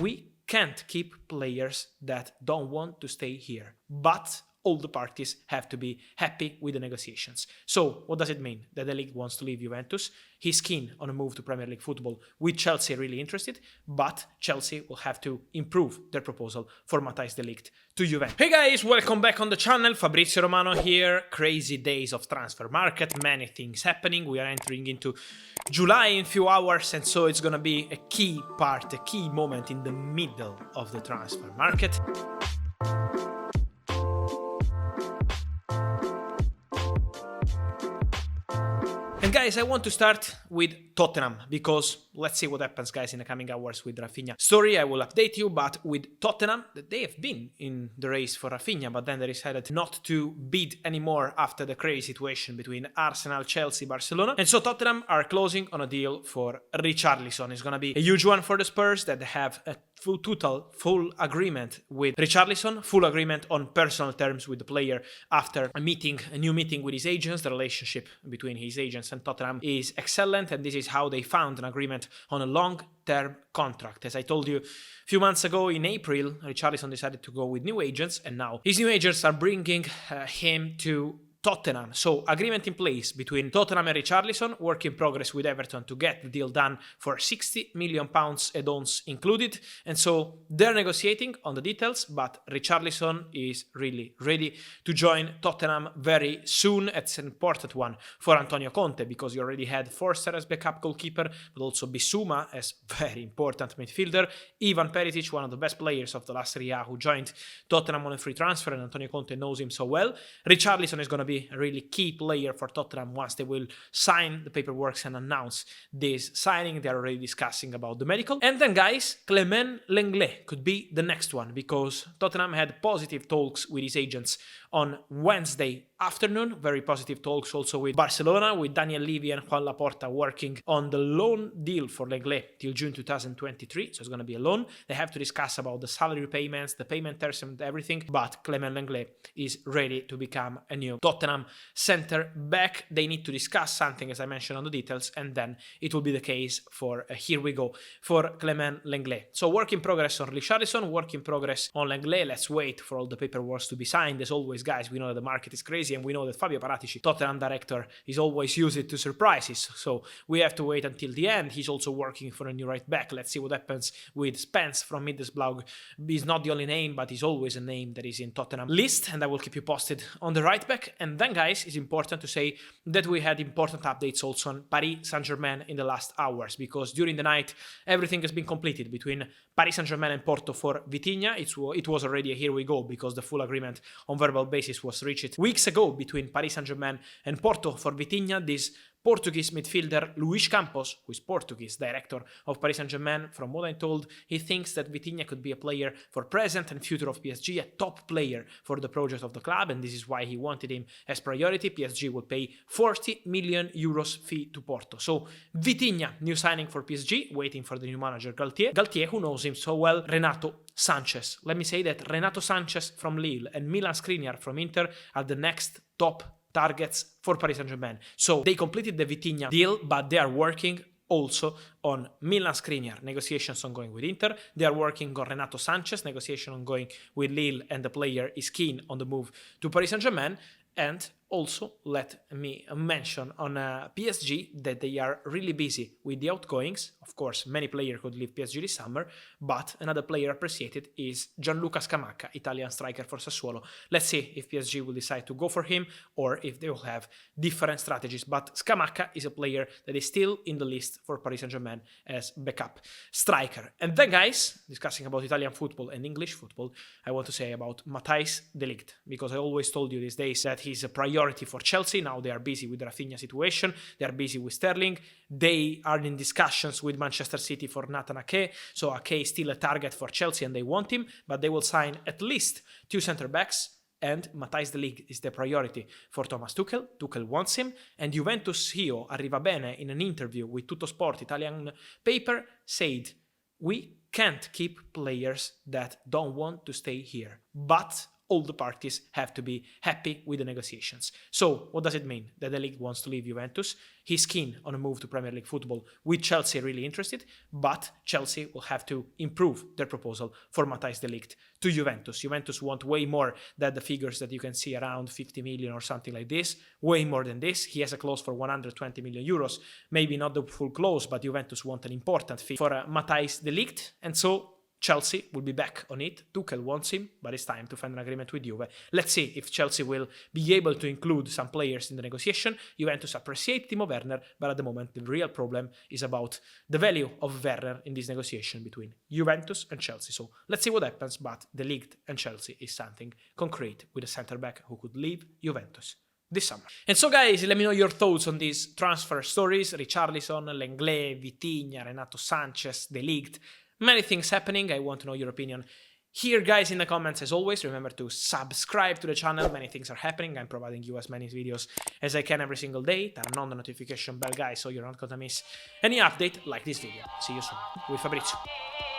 We can't keep players that don't want to stay here, but all the parties have to be happy with the negotiations. So, what does it mean? That the league wants to leave Juventus. He's keen on a move to Premier League football, with Chelsea really interested, but Chelsea will have to improve their proposal for Matthijs de Ligt to Juventus. Hey guys, welcome back on the channel. Fabrizio Romano here. Crazy days of transfer market, many things happening. We are entering into July in a few hours, and so it's gonna be a key part, a key moment in the middle of the transfer market. And guys, I want to start with Tottenham, because let's see what happens, guys, in the coming hours with Rafinha. Story, I will update you, but with Tottenham, they have been in the race for Rafinha, but then they decided not to bid anymore after the crazy situation between Arsenal, Chelsea, Barcelona. And so Tottenham are closing on a deal for Richarlison. It's going to be a huge one for the Spurs that have a full agreement with Richarlison, full agreement on personal terms with the player after a new meeting with his agents. The relationship between his agents and Tottenham is excellent, and this is how they found an agreement on a long-term contract. As I told you a few months ago, in April, Richarlison decided to go with new agents, and now his new agents are bringing him to Tottenham. So, agreement in place between Tottenham and Richarlison, work in progress with Everton to get the deal done for £60 million add-ons included. And so, they're negotiating on the details, but Richarlison is really ready to join Tottenham very soon. It's an important one for Antonio Conte, because he already had Forster as backup goalkeeper, but also Bissouma as very important midfielder. Ivan Perisic, one of the best players of the last Serie A, who joined Tottenham on a free transfer, and Antonio Conte knows him so well. Richarlison is going to be a really key player for Tottenham once they will sign the paperwork and announce this signing. They're already discussing about the medical. And then, guys, Clement Lenglet could be the next one, because Tottenham had positive talks with his agents on Wednesday afternoon. Very positive talks also with Barcelona, with Daniel Levy and Juan Laporta working on the loan deal for Lenglet till June 2023. So it's going to be a loan. They have to discuss about the salary payments, the payment terms and everything, but Clement Lenglet is ready to become a new Tottenham center back. They need to discuss something, as I mentioned, on the details, and then it will be the case for here we go for Clement Lenglet. So work in progress on Richarlison, work in progress on Lenglet. Let's wait for all the paperwork to be signed. As always, guys, we know that the market is crazy, and we know that Fabio Paratici, Tottenham director, is always used to surprises. So we have to wait until the end. He's also working for a new right back. Let's see what happens with Spence from Middlesbrough. He's not the only name, but he's always a name that is in Tottenham list, and I will keep you posted on the right back. And then, guys, it's important to say that we had important updates also on Paris Saint-Germain in the last hours, because during the night everything has been completed between Paris Saint-Germain and Porto for Vitinha. It was already a here we go, because the full agreement on verbal basis was reached weeks ago between Paris Saint-Germain and Porto for Vitinha. This Portuguese midfielder Luis Campos, who is Portuguese director of Paris Saint-Germain, from what I'm told, he thinks that Vitinha could be a player for present and future of PSG, a top player for the project of the club, and this is why he wanted him as priority. PSG will pay 40 million euros fee to Porto. So Vitinha, new signing for PSG, waiting for the new manager Galtier, who knows him so well. Renato Sanchez. Let me say that Renato Sanchez from Lille and Milan Skriniar from Inter are the next top targets for Paris Saint-Germain. So they completed the Vitinha deal, but they are working also on Milan Skriniar, negotiations ongoing with Inter. They are working on Renato Sanchez, negotiation ongoing with Lille, and the player is keen on the move to Paris Saint-Germain. And also, let me mention on PSG that they are really busy with the outgoings. Of course, many players could leave PSG this summer, but another player appreciated is Gianluca Scamacca, Italian striker for Sassuolo. Let's see if PSG will decide to go for him or if they will have different strategies. But Scamacca is a player that is still in the list for Paris Saint-Germain as backup striker. And then, guys, discussing about Italian football and English football, I want to say about Matthijs de Ligt, because I always told you these days that he's a priority for Chelsea. Now they are busy with the Rafinha situation. They are busy with Sterling. They are in discussions with Manchester City for Nathan Ake. So Ake is still a target for Chelsea and they want him, but they will sign at least 2 centre-backs, and Matthijs de Ligt is the priority for Thomas Tuchel. Tuchel wants him, and Juventus CEO Arrivabene, in an interview with Tuttosport Italian paper, said, "We can't keep players that don't want to stay here, but all the parties have to be happy with the negotiations. So, what does it mean? That the Ligt wants to leave Juventus. He's keen on a move to Premier League football, with Chelsea really interested, but Chelsea will have to improve their proposal for Matthijs de Ligt to Juventus. Juventus want way more than the figures that you can see around 50 million or something like this, way more than this. He has a clause for 120 million euros, maybe not the full clause, but Juventus want an important fee for Matthijs de Ligt, and so Chelsea will be back on it. Tuchel wants him, but it's time to find an agreement with Juve. Let's see if Chelsea will be able to include some players in the negotiation. Juventus appreciate Timo Werner, but at the moment the real problem is about the value of Werner in this negotiation between Juventus and Chelsea. So let's see what happens, but the Ligt and Chelsea is something concrete with a centre-back who could leave Juventus this summer. And so guys, let me know your thoughts on these transfer stories. Richarlison, Lenglet, Vitinha, Renato Sanchez, De Ligt. Many things happening. I want to know your opinion here, guys, in the comments. As always, remember to subscribe to the channel. Many things are happening. I'm providing you as many videos as I can every single day. Turn on the notification bell, guys, so you're not gonna miss any update like this video. See you soon with Fabrizio.